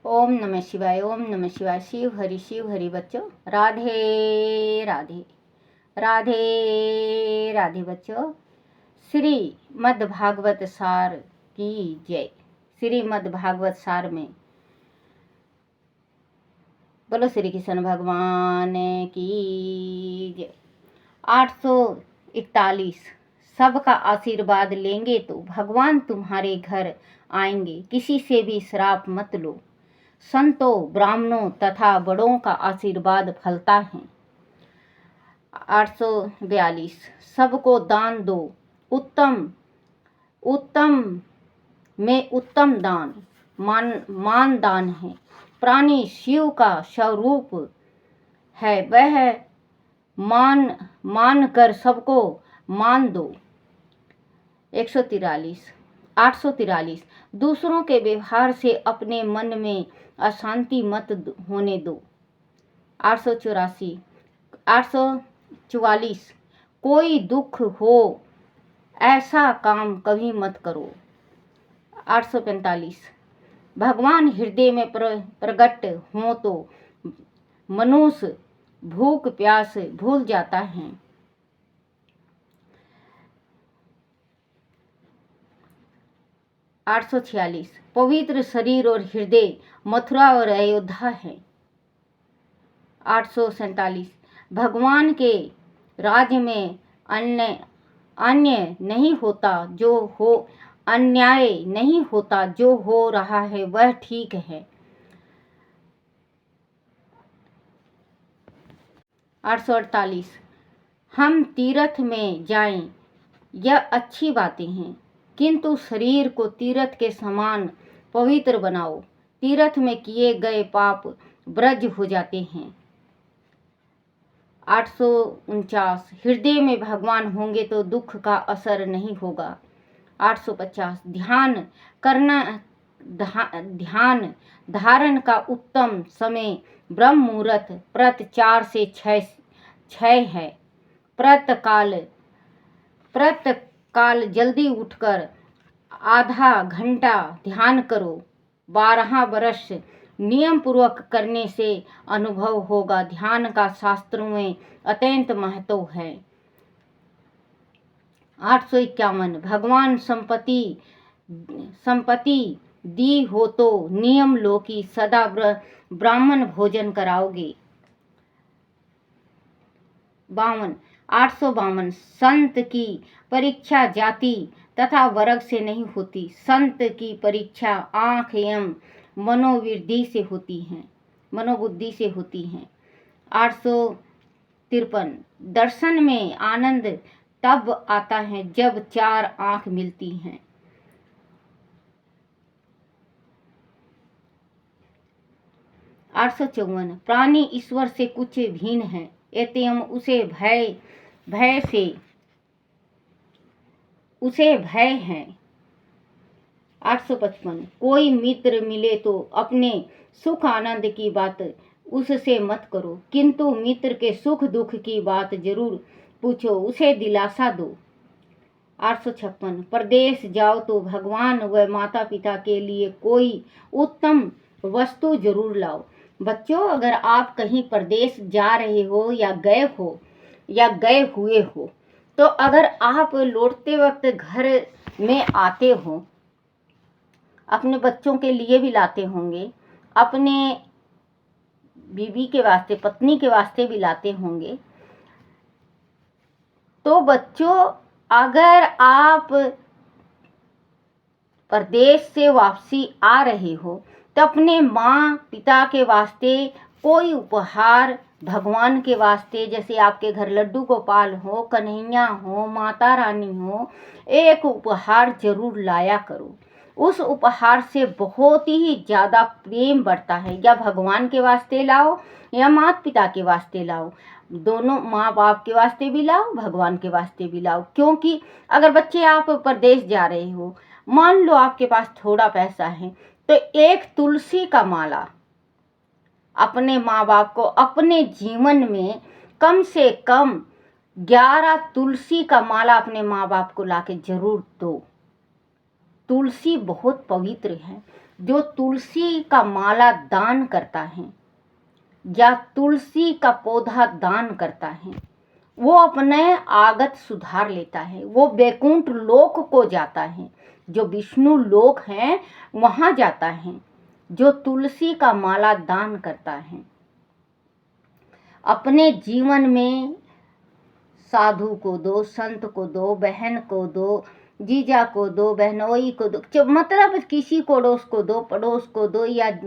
ओम नमः शिवाय। ओम नमः शिवाय। शिव हरि बच्चों। राधे राधे राधे राधे बच्चों। श्री मद्भागवत सार की जय। श्री मद्भागवत सार में बोलो श्री कृष्ण भगवान की जय। 841 सबका आशीर्वाद लेंगे तो भगवान तुम्हारे घर आएंगे, किसी से भी श्राप मत लो। संतों, ब्राह्मणों तथा बड़ों का आशीर्वाद फलता है। 842 सबको दान दो, उत्तम में उत्तम दान मान दान है। प्राणी शिव का स्वरूप है, वह मान कर सबको मान दो। 843 दूसरों के व्यवहार से अपने मन में अशांति मत होने दो। 844 कोई दुख हो ऐसा काम कभी मत करो। 845 भगवान हृदय में प्रकट हो तो मनुष्य भूख प्यास भूल जाता है। 846 पवित्र शरीर और हृदय मथुरा और अयोध्या है। 847 भगवान के राज्य में अन्याय नहीं होता, जो हो रहा है वह ठीक है। 848 हम तीर्थ में जाएं, यह अच्छी बातें हैं, किंतु शरीर को तीर्थ के समान पवित्र बनाओ। तीर्थ में किए गए पाप ब्रज हो जाते हैं। 849 हृदय में भगवान होंगे तो दुख का असर नहीं होगा। 850 ध्यान धारण का उत्तम समय ब्रह्म मुहूर्त प्रत 4 से 6 है। प्रातःकाल जल्दी उठकर आधा घंटा ध्यान करो। 12 वर्ष नियम पूर्वक करने से अनुभव होगा। ध्यान का शास्त्रों में अत्यंत महत्व है। 851 भगवान संपत्ति दी हो तो नियम लो कि सदा ब्राह्मण भोजन कराओगे। 852 संत की परीक्षा जाति तथा वर्ग से नहीं होती, संत की परीक्षा आँख एवं मनोबुद्धि से होती है। 853 दर्शन में आनंद तब आता है जब 4 आँख मिलती हैं। 854 प्राणी ईश्वर से कुछ भिन्न है, एवं उसे भय है। 855 कोई मित्र मिले तो अपने सुख आनंद की बात उससे मत करो, किंतु मित्र के सुख दुख की बात जरूर पूछो, उसे दिलासा दो। 856 प्रदेश जाओ तो भगवान व माता पिता के लिए कोई उत्तम वस्तु जरूर लाओ। बच्चों, अगर आप कहीं प्रदेश जा रहे हो या गए हुए हो तो अगर आप लौटते वक्त घर में आते हो, अपने बच्चों के लिए भी लाते होंगे, अपने बीवी के वास्ते, पत्नी के वास्ते भी लाते होंगे। तो बच्चों, अगर आप प्रदेश से वापसी आ रहे हो तो अपने माँ पिता के वास्ते कोई उपहार, भगवान के वास्ते, जैसे आपके घर लड्डू गोपाल हो, कन्हैया हो, माता रानी हो, एक उपहार जरूर लाया करो। उस उपहार से बहुत ही ज़्यादा प्रेम बढ़ता है। या भगवान के वास्ते लाओ या माता पिता के वास्ते लाओ, दोनों माँ बाप के वास्ते भी लाओ, भगवान के वास्ते भी लाओ। क्योंकि अगर बच्चे आप प्रदेश जा रहे हो, मान लो आपके पास थोड़ा पैसा है, तो एक तुलसी का माला अपने माँ बाप को अपने जीवन में कम से कम 11 तुलसी का माला अपने माँ बाप को लाके जरूर दो। तुलसी बहुत पवित्र है। जो तुलसी का माला दान करता है या तुलसी का पौधा दान करता है, वो अपने आगत सुधार लेता है, वो वैकुंठ लोक को जाता है, जो विष्णु लोक है वहाँ जाता है। जो तुलसी का माला दान करता है, अपने जीवन में साधु को दो, संत को दो, बहन को दो, जीजा को दो, बहनोई को दो, मतलब किसी पड़ोस को दो, पड़ोस को दो, या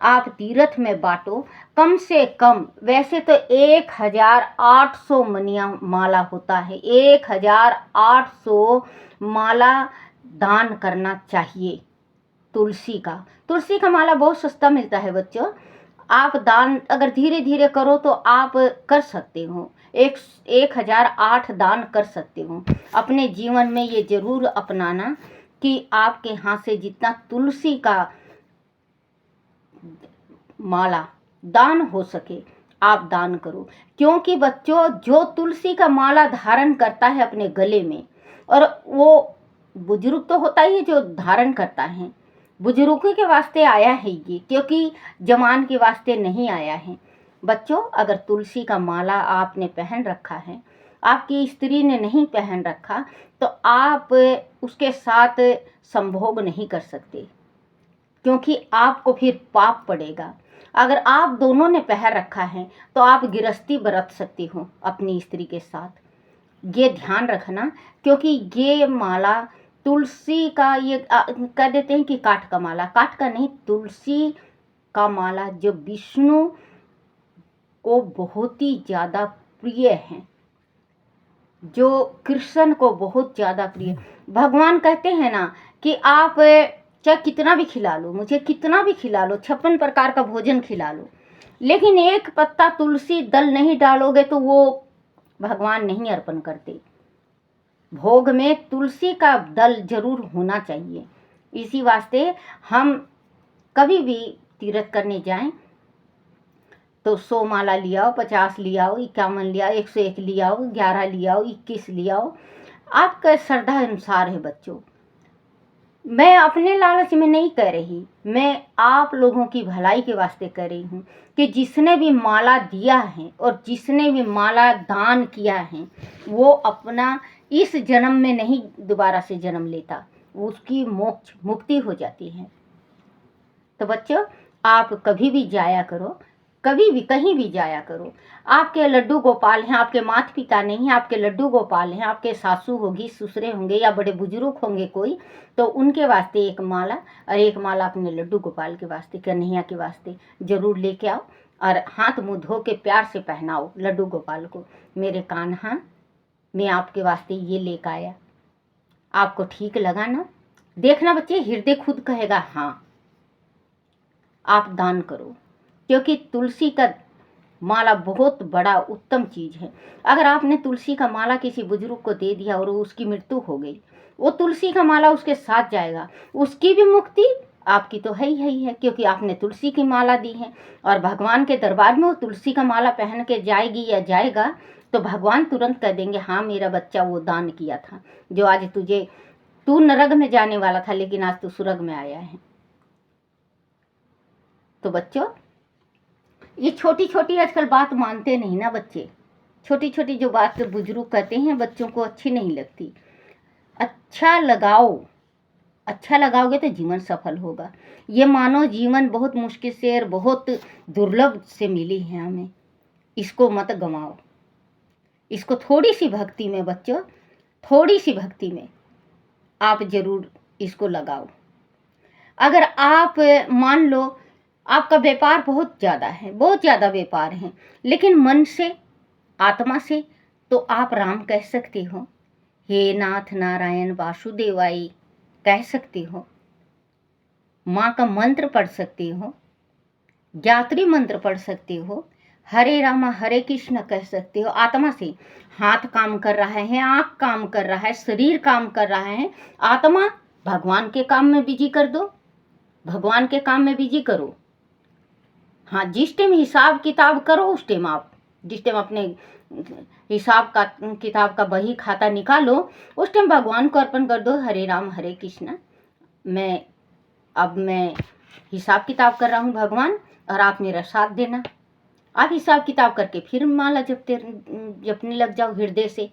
आप तीर्थ में बांटो। कम से कम वैसे तो 1800 मनिया माला होता है, 1800 माला दान करना चाहिए तुलसी का। तुलसी का माला बहुत सस्ता मिलता है बच्चों। आप दान अगर धीरे धीरे करो तो आप कर सकते हो, 1008 दान कर सकते हो। अपने जीवन में ये जरूर अपनाना कि आपके हाथ से जितना तुलसी का माला दान हो सके आप दान करो। क्योंकि बच्चों, जो तुलसी का माला धारण करता है अपने गले में, और वो बुजुर्ग तो होता ही है जो धारण करता है, बुजुर्गों के वास्ते आया है ये, क्योंकि जवान के वास्ते नहीं आया है। बच्चों, अगर तुलसी का माला आपने पहन रखा है, आपकी स्त्री ने नहीं पहन रखा, तो आप उसके साथ संभोग नहीं कर सकते, क्योंकि आपको फिर पाप पड़ेगा। अगर आप दोनों ने पहन रखा है तो आप गृहस्थी बरत सकती हो अपनी स्त्री के साथ, ये ध्यान रखना। क्योंकि ये माला तुलसी का, ये कह देते हैं कि काठ का माला, काठ का नहीं, तुलसी का माला जो विष्णु को बहुत ही ज़्यादा प्रिय है, जो कृष्ण को बहुत ज़्यादा प्रिय। भगवान कहते हैं ना कि आप चाहे कितना भी खिला लो, मुझे कितना भी खिला लो, 56 प्रकार का भोजन खिला लो, लेकिन एक पत्ता तुलसी दल नहीं डालोगे तो वो भगवान नहीं अर्पण करते। भोग में तुलसी का दल जरूर होना चाहिए। इसी वास्ते हम कभी भी तीर्थ करने जाएं तो 100 माला लियाओ, 50 लियाओ, 51 लियाओ, 101 लियाओ, 11 लियाओ, 21 लियाओ, आपका श्रद्धा अनुसार है बच्चों। मैं अपने लालच में नहीं कह रही, मैं आप लोगों की भलाई के वास्ते कर रही हूँ कि जिसने भी माला दिया है और जिसने भी माला दान किया है, वो अपना इस जन्म में नहीं दोबारा से जन्म लेता, उसकी मोक्ष मुक्ति हो जाती है। तो बच्चों, आप कभी भी जाया करो, कभी भी कहीं भी जाया करो। आपके लड्डू गोपाल हैं, आपके माता पिता नहीं हैं, आपके लड्डू गोपाल हैं, आपके सासू होगी, ससुरे होंगे या बड़े बुजुर्ग होंगे कोई, तो उनके वास्ते एक माला, और एक माला अपने लड्डू गोपाल के वास्ते, कन्हैया के वास्ते जरूर लेके आओ, और हाथ मुँह धो के प्यार से पहनाओ लड्डू गोपाल को। मेरे कान्हा, मैं आपके वास्ते ये लेकर आया, आपको ठीक लगा ना? देखना बच्चे, हृदय खुद कहेगा हाँ, आप दान करो। क्योंकि तुलसी का माला बहुत बड़ा उत्तम चीज़ है। अगर आपने तुलसी का माला किसी बुजुर्ग को दे दिया और उसकी मृत्यु हो गई, वो तुलसी का माला उसके साथ जाएगा, उसकी भी मुक्ति आपकी तो है ही है, क्योंकि आपने तुलसी की माला दी है। और भगवान के दरबार में वो तुलसी का माला पहन के जाएगी या जाएगा, तो भगवान तुरंत कह देंगे हाँ, मेरा बच्चा वो दान किया था, जो आज तू नरक में जाने वाला था लेकिन आज तू स्वर्ग में आया है। तो बच्चों, ये छोटी छोटी आजकल बात मानते नहीं ना बच्चे, छोटी छोटी जो बात बुजुर्ग कहते हैं बच्चों को अच्छी नहीं लगती। अच्छा लगाओ, अच्छा लगाओगे तो जीवन सफल होगा। ये मानो जीवन बहुत मुश्किल से और बहुत दुर्लभ से मिली है हमें, इसको मत गंवाओ। इसको थोड़ी सी भक्ति में बच्चों, थोड़ी सी भक्ति में आप जरूर इसको लगाओ। अगर आप मान लो आपका व्यापार बहुत ज़्यादा है, बहुत ज़्यादा व्यापार है, लेकिन मन से, आत्मा से, तो आप राम कह सकते हो, हे नाथ नारायण वासुदेवाई कह सकते हो, माँ का मंत्र पढ़ सकते हो, गायत्री मंत्र पढ़ सकते हो, हरे रामा हरे कृष्ण कह सकते हो। आत्मा से, हाथ काम कर रहा है, आँख काम कर रहा है, शरीर काम कर रहा है, आत्मा भगवान के काम में बिजी कर दो, भगवान के काम में बिजी करो। हाँ, जिस टाइम हिसाब किताब करो, उस टाइम आप जिस टाइम अपने हिसाब का किताब का बही खाता निकालो, उस टाइम भगवान को अर्पण कर दो, हरे राम हरे कृष्ण। मैं हिसाब किताब कर रहा हूँ भगवान, और आप मेरा साथ देना। आप हिसाब किताब करके फिर माला जपने लग जाओ हृदय से।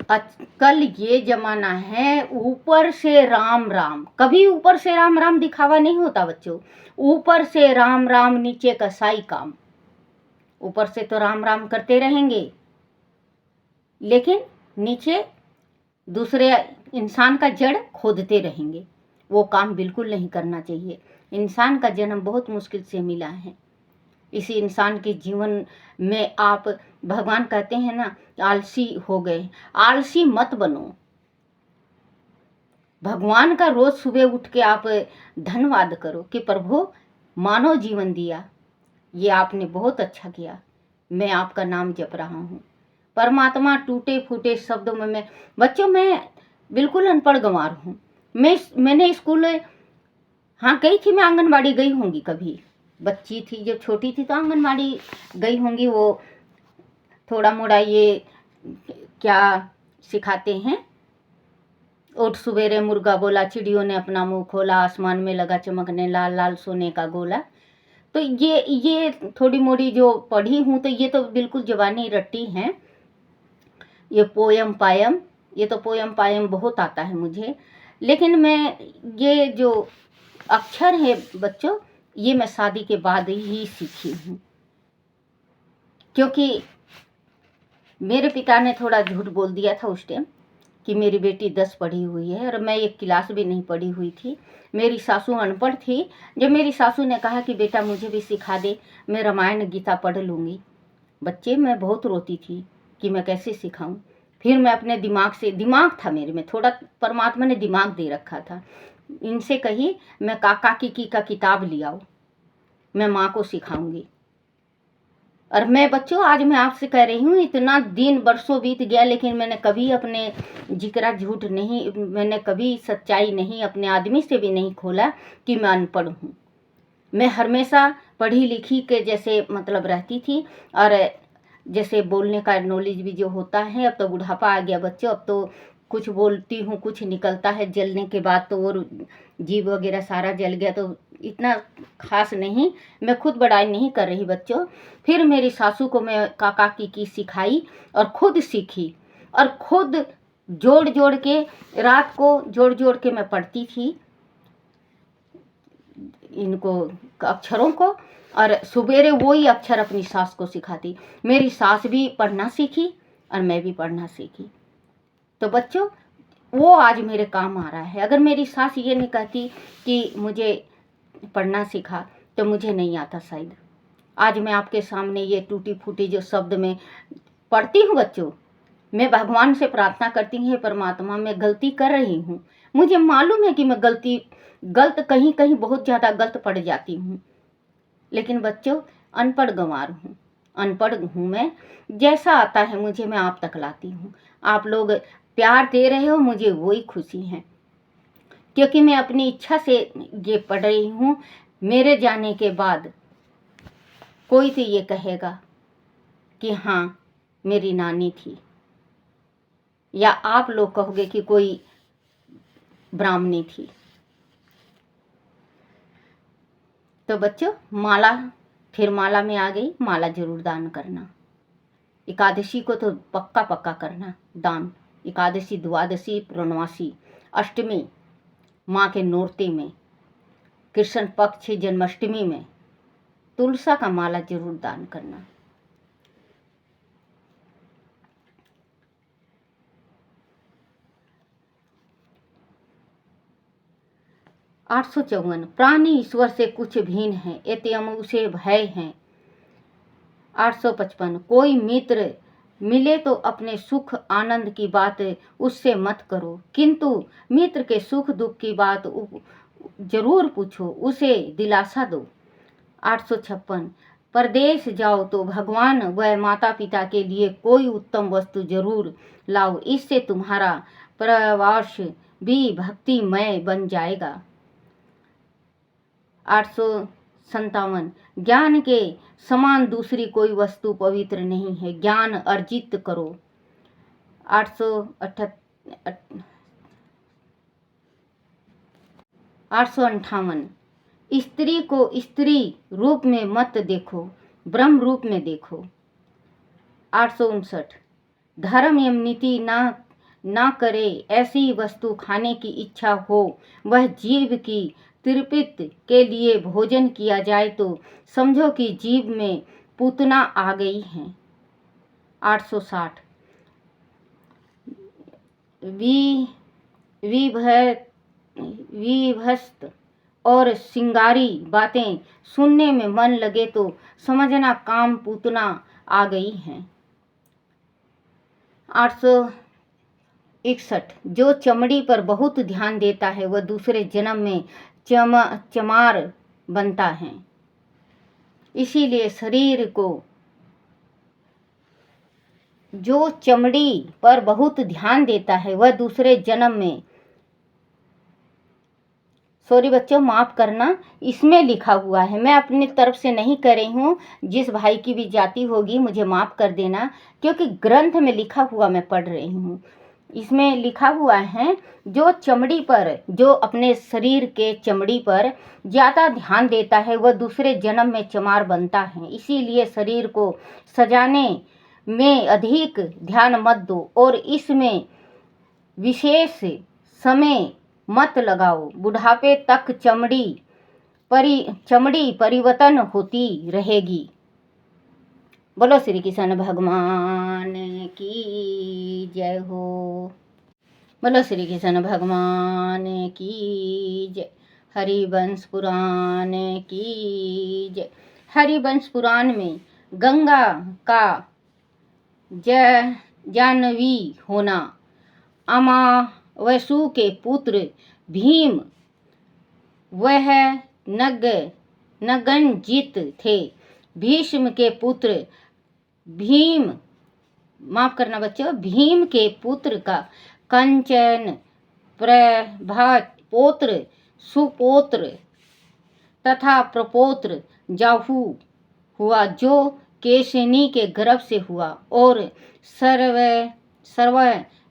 आजकल ये जमाना है ऊपर से राम राम, कभी ऊपर से राम राम दिखावा नहीं होता बच्चों। ऊपर से राम राम, नीचे कसाई काम। ऊपर से तो राम राम करते रहेंगे, लेकिन नीचे दूसरे इंसान का जड़ खोदते रहेंगे। वो काम बिल्कुल नहीं करना चाहिए। इंसान का जन्म बहुत मुश्किल से मिला है। इसी इंसान के जीवन में आप, भगवान कहते हैं ना, आलसी हो गए। आलसी मत बनो। भगवान का रोज सुबह उठ के आप धन्यवाद करो कि प्रभु मानव जीवन दिया, ये आपने बहुत अच्छा किया, मैं आपका नाम जप रहा हूँ। परमात्मा टूटे फूटे शब्दों में मैं, बच्चों मैं बिल्कुल अनपढ़ गंवार हूँ। मैंने स्कूल, हाँ गई थी, मैं आंगनबाड़ी गई होंगी कभी, बच्ची थी जब छोटी थी तो आंगनबाड़ी गई होंगी। वो थोड़ा मोड़ा ये क्या सिखाते हैं, उठ सवेरे मुर्गा बोला, चिड़ियों ने अपना मुंह खोला, आसमान में लगा चमकने लाल लाल सोने का गोला। तो ये थोड़ी मोड़ी जो पढ़ी हूँ, तो ये तो बिल्कुल जवानी रट्टी हैं। ये पोयम पायम, ये तो पोयम पायम बहुत आता है मुझे। लेकिन मैं ये जो अक्षर है बच्चों, ये मैं शादी के बाद ही सीखी हूँ, क्योंकि मेरे पिता ने थोड़ा झूठ बोल दिया था उस टाइम कि मेरी बेटी 10 पढ़ी हुई है, और मैं एक क्लास भी नहीं पढ़ी हुई थी। मेरी सासू अनपढ़ थी। जब मेरी सासू ने कहा कि बेटा मुझे भी सिखा दे, मैं रामायण गीता पढ़ लूँगी, बच्चे मैं बहुत रोती थी कि मैं कैसे सिखाऊं। फिर मैं अपने दिमाग से, दिमाग था मेरे में थोड़ा, परमात्मा ने दिमाग दे रखा था, इनसे कही मैं काका की का किताब ले आओ, मैं माँ को सिखाऊंगी। और मैं बच्चों आज मैं आपसे कह रही हूँ, इतना दिन बरसों बीत गया, लेकिन मैंने कभी अपने जिक्रा झूठ नहीं, मैंने कभी सच्चाई नहीं अपने आदमी से भी नहीं खोला कि मैं अनपढ़ हूँ। मैं हमेशा पढ़ी लिखी के जैसे मतलब रहती थी, और जैसे बोलने का नॉलेज भी जो होता है, अब तो बुढ़ापा आ गया बच्चों, अब तो कुछ बोलती हूँ कुछ निकलता है, जलने के बाद तो और जीभ वगैरह सारा जल गया, तो इतना खास नहीं, मैं खुद बड़ाई नहीं कर रही बच्चों। फिर मेरी सासू को मैं काका की सिखाई और खुद सीखी, और खुद जोड़ जोड़ के, रात को जोड़ जोड़ के मैं पढ़ती थी इनको अक्षरों को, और सवेरे वही अक्षर अपनी सास को सिखाती। मेरी सास भी पढ़ना सीखी और मैं भी पढ़ना सीखी। तो बच्चों वो आज मेरे काम आ रहा है। अगर मेरी सास ये नहीं कहती कि मुझे पढ़ना सीखा, तो मुझे नहीं आता शायद। आज मैं आपके सामने ये टूटी फूटी जो शब्द में पढ़ती हूँ बच्चों, मैं भगवान से प्रार्थना करती हूँ, परमात्मा मैं गलती कर रही हूँ, मुझे मालूम है कि मैं गलत कहीं कहीं बहुत ज़्यादा गलत पड़ जाती हूँ, लेकिन बच्चों अनपढ़ गंवार हूँ, अनपढ़ हूँ मैं, जैसा आता है मुझे मैं आप तक लाती हूँ। आप लोग प्यार दे रहे हो, मुझे वही खुशी है, क्योंकि मैं अपनी इच्छा से ये पढ़ रही हूँ। मेरे जाने के बाद कोई तो ये कहेगा कि हाँ मेरी नानी थी, या आप लोग कहोगे कि कोई ब्राह्मणी थी। तो बच्चों माला, फिर माला में आ गई, माला जरूर दान करना। एकादशी को तो पक्का पक्का करना दान। एकादशी, द्वादशी, पूर्णमासी, अष्टमी माँ के नोरते में, कृष्ण पक्ष जन्माष्टमी में तुलसा का माला जरूर दान करना। आठ सौ चौवन, प्राणी ईश्वर से कुछ भिन्न है, एतम उसे भय है। 855, कोई मित्र मिले तो अपने सुख आनंद की बात उससे मत करो, किंतु मित्र के सुख दुख की बात जरूर पूछो, उसे दिलासा दो। 856, परदेश जाओ तो भगवान व माता पिता के लिए कोई उत्तम वस्तु जरूर लाओ, इससे तुम्हारा प्रवास भी भक्तिमय बन जाएगा। 857, ज्ञान के समान दूसरी कोई वस्तु पवित्र नहीं है, ज्ञान अर्जित करो। 858, 858। स्त्री को स्त्री रूप में मत देखो, ब्रह्म रूप में देखो। 859। धर्म एवं नीति ना करे ऐसी वस्तु खाने की इच्छा हो, वह जीव की तृप्ति के लिए भोजन किया जाए तो समझो कि जीव में पूतना आ गई है। 860। विभस्त और सिंगारी बातें सुनने में मन लगे तो समझना काम पूतना आ गई है। 861। जो चमड़ी पर बहुत ध्यान देता है वह दूसरे जन्म में चमार बनता है। इसीलिए शरीर को, जो चमड़ी पर बहुत ध्यान देता है वह दूसरे जन्म में, सॉरी बच्चों माफ़ करना, इसमें लिखा हुआ है, मैं अपनी तरफ से नहीं कर रही हूँ। जिस भाई की भी जाति होगी मुझे माफ़ कर देना, क्योंकि ग्रंथ में लिखा हुआ मैं पढ़ रही हूँ। इसमें लिखा हुआ है जो चमड़ी पर, जो अपने शरीर के चमड़ी पर ज़्यादा ध्यान देता है वह दूसरे जन्म में चमार बनता है। इसीलिए शरीर को सजाने में अधिक ध्यान मत दो और इसमें विशेष समय मत लगाओ। बुढ़ापे तक चमड़ी परिवर्तन होती रहेगी। बोलो श्री कृष्ण भगवान की जय हो। बोलो श्री कृष्ण भगवान की जय। हरिवंश पुराण की जय। हरिवंश पुराण में गंगा का जानवी होना, अमावसु के पुत्र भीम वह नगनजित थे। भीष्म के पुत्र भीम, माफ करना बच्चों, भीम के पुत्र का कंचन प्रभापोत्र सुपोत्र तथा प्रपोत्र जाहू हुआ, जो केशिनी के गर्भ से हुआ और सर्व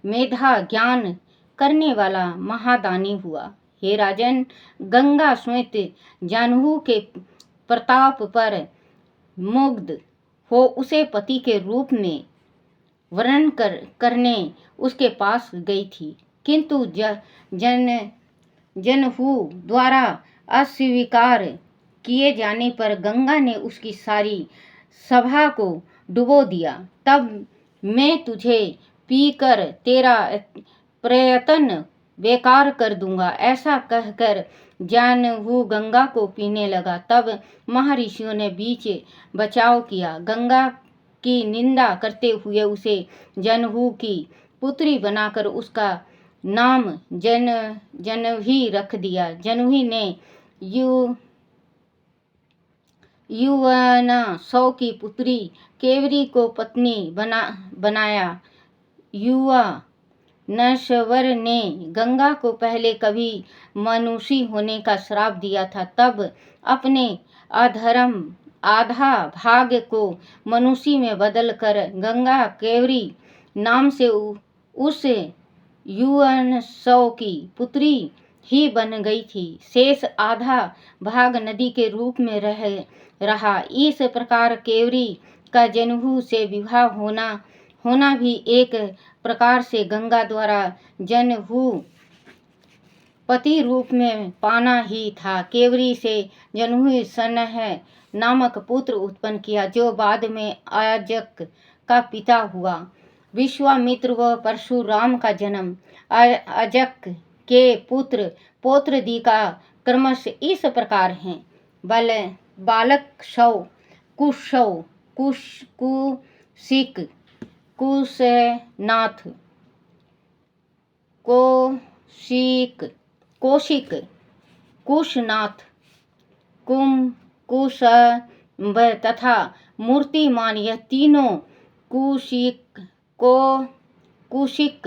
मेधा ज्ञान करने वाला महादानी हुआ। हे राजन, गंगा स्वयं जानहू के प्रताप पर मुग्ध हो उसे पति के रूप में वर्णन करने उसके पास गई थी, किंतु जनहू द्वारा अस्वीकार किए जाने पर गंगा ने उसकी सारी सभा को डुबो दिया। तब मैं तुझे पीकर तेरा प्रयत्न बेकार कर दूंगा, ऐसा कहकर जानहू गंगा को पीने लगा। तब महर्षियों ने बीच बचाव किया, गंगा की निंदा करते हुए उसे जानहू की पुत्री बनाकर उसका नाम जानवी रख दिया। जानवी ने युवना सौ की पुत्री केवरी को पत्नी बनाया। युवा नश्वर ने गंगा को पहले कभी मनुष्य होने का श्राप दिया था, तब अपने अधर्म आधा भाग को मनुष्य में बदलकर गंगा केवरी नाम से उस युवनसौ की पुत्री ही बन गई थी। शेष आधा भाग नदी के रूप में रहा। इस प्रकार केवरी का जनहू से विवाह होना भी एक प्रकार से गंगा द्वारा जनहू पति रूप में पाना ही था। केवरी से जनहू सनह नामक पुत्र उत्पन्न किया, जो बाद में अजक का पिता हुआ। विश्वामित्र व परशुराम का जन्म। अजक के पुत्र पौत्रदी का क्रमश इस प्रकार हैं: बालक शव, कुशव, कुशिक, कुशनाथ, कौशिक, कुशनाथ, कुशंब तथा मूर्तिमान। यह तीनों कुशिक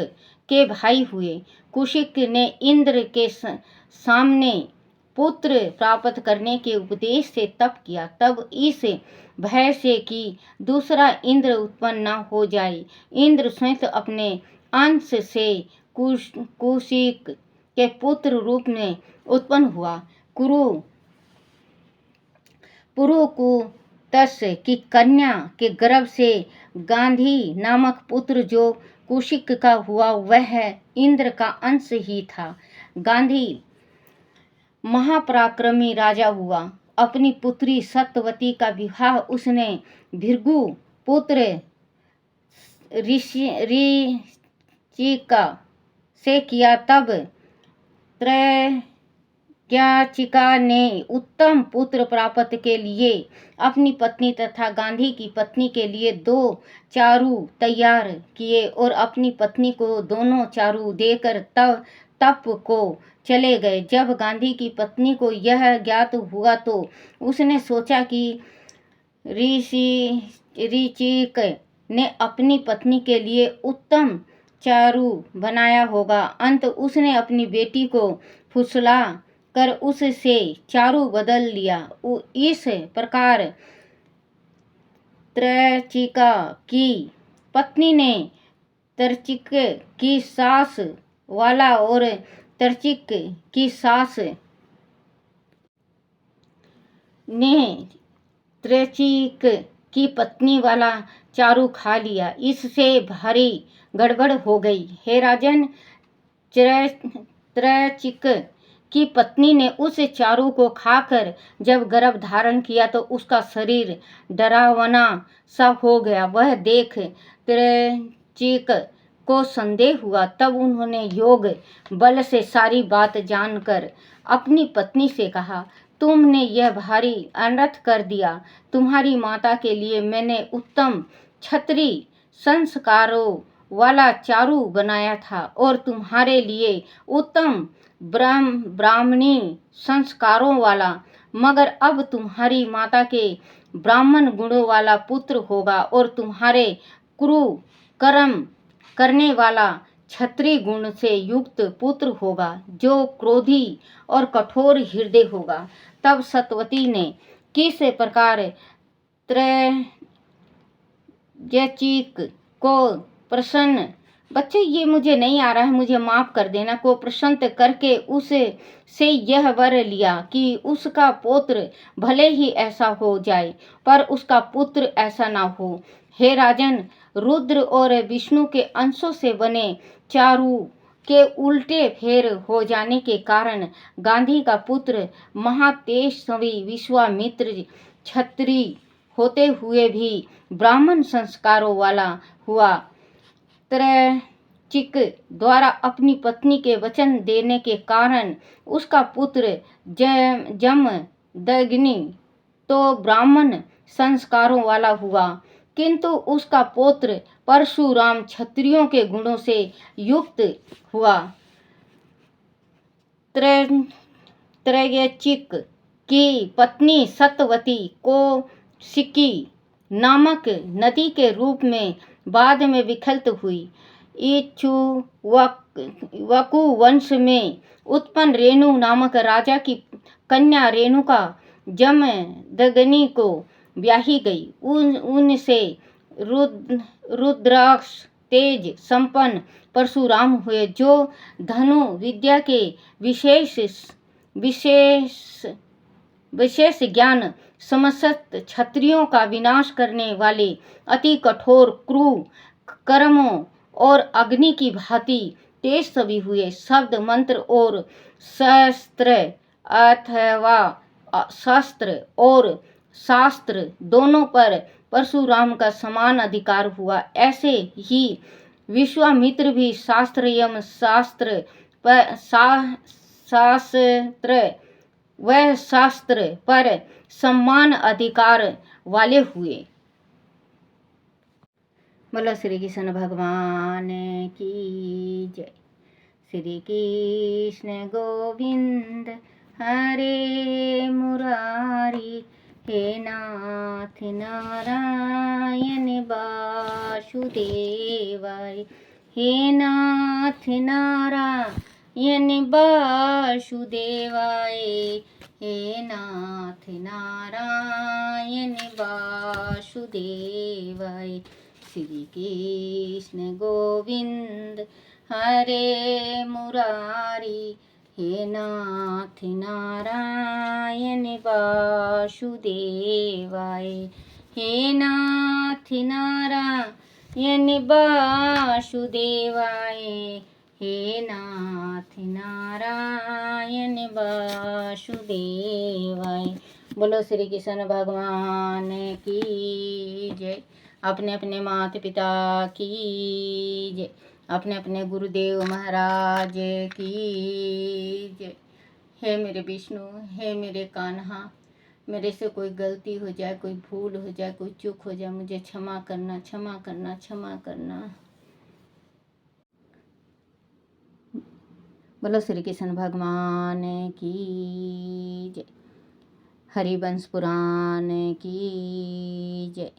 के भाई हुए। कुशिक ने इंद्र के सामने पुत्र प्राप्त करने के उपदेश से तप किया। तब इस भय से कि दूसरा इंद्र उत्पन्न न हो जाए, इंद्र स्वयं अपने अंश से कुशिक के पुत्र रूप में उत्पन्न हुआ। पुरुकुतस की कन्या के गर्भ से गांधी नामक पुत्र जो कुशिक का हुआ वह इंद्र का अंश ही था। गांधी महापराक्रमी राजा हुआ। अपनी पुत्री सत्यवती का विवाह उसने भृगु पुत्र ऋचिका से किया। तब त्रयचिका ने उत्तम पुत्र प्राप्त के लिए अपनी पत्नी तथा गांधी की पत्नी के लिए 2 चारू तैयार किए और अपनी पत्नी को दोनों चारू देकर तप को चले गए। जब गांधी की पत्नी को यह ज्ञात हुआ तो उसने सोचा कि ऋचिक ने अपनी पत्नी के लिए उत्तम चारू बनाया होगा। अंत उसने अपनी बेटी को फुसला कर उससे चारू बदल लिया। इस प्रकार त्रयचिका की पत्नी ने तर्चिक की सास वाला और तर्चिक की सास ने त्रयचिक की पत्नी वाला चारू खा लिया। इससे भारी गड़बड़ हो गई। हे राजन, त्रयचिक की पत्नी ने उस चारू को खाकर जब गर्भ धारण किया तो उसका शरीर डरावना सा हो गया। वह देख त्रयचिक को संदेह हुआ। तब उन्होंने योग बल से सारी बात जानकर अपनी पत्नी से कहा, तुमने यह भारी अनर्थ कर दिया। तुम्हारी माता के लिए मैंने उत्तम क्षत्रिय संस्कारों वाला चारू बनाया था और तुम्हारे लिए उत्तम ब्राह्मणी संस्कारों वाला, मगर अब तुम्हारी माता के ब्राह्मण गुणों वाला पुत्र होगा और तुम्हारे क्रूर कर्म करने वाला क्षत्रिय गुण से युक्त पुत्र होगा जो क्रोधी और कठोर हृदय होगा। तब सत्यवती ने किस प्रकार त्रयचिक को प्रसन्न, बच्चे ये मुझे नहीं आ रहा है, मुझे माफ कर देना, को प्रसन्न करके उससे यह वर लिया कि उसका पुत्र भले ही ऐसा हो जाए पर उसका पुत्र ऐसा ना हो। हे राजन, रुद्र और विष्णु के अंशों से बने चारू के उल्टे फेर हो जाने के कारण गांधी का पुत्र महातेजस्वी विश्वामित्र क्षत्रिय होते हुए भी ब्राह्मण संस्कारों वाला हुआ। त्रयचिक द्वारा अपनी पत्नी के वचन देने के कारण उसका पुत्र जमदग्नि तो ब्राह्मण संस्कारों वाला हुआ, किंतु उसका पुत्र परशुराम क्षत्रियों के गुणों से युक्त हुआ। त्रयचिक की पत्नी सत्यवती कौशिकी नामक नदी के रूप में बाद में विकसित हुई। इक्ष्वाकु वंश में उत्पन्न रेणु नामक राजा की कन्या रेणुका जमदग्नि को ब्याही गई। उनसे रुद्राक्ष तेज संपन्न परशुराम हुए जो धनु विद्या के विशेष ज्ञान समस्त क्षत्रियों का विनाश करने वाले अति कठोर क्रूर कर्मों और अग्नि की भांति तेजस्वी हुए। शब्द मंत्र और शस्त्र अथवा शस्त्र और शास्त्र दोनों पर परशुराम का समान अधिकार हुआ। ऐसे ही विश्वामित्र भी शास्त्र व शास्त्र पर समान अधिकार वाले हुए। बोलो श्री कृष्ण भगवान की जय। श्री कृष्ण गोविंद हरे मुरारी, हे नाथ नारायण वासुदेवाय, हे नाथ नारायण वासुदेवाय, हे नाथ नारायण वासुदेवाय। श्री कृष्ण गोविंद हरे मुरारी, हे नाथ नारायण वासुदेवाय। हे नाथ नारायण वासुदेवाय। हे नाथ नारायण वासुदेवाय। बोलो श्री कृष्ण भगवान की जय। अपने अपने माता पिता की जय। अपने अपने गुरुदेव महाराज की जय। हे मेरे विष्णु, हे मेरे कान्हा, मेरे से कोई गलती हो जाए, कोई भूल हो जाए, कोई चूक हो जाए, मुझे क्षमा करना, क्षमा करना, क्षमा करना। बोलो श्री कृष्ण भगवान की जय। हरिवंश पुराण की जय।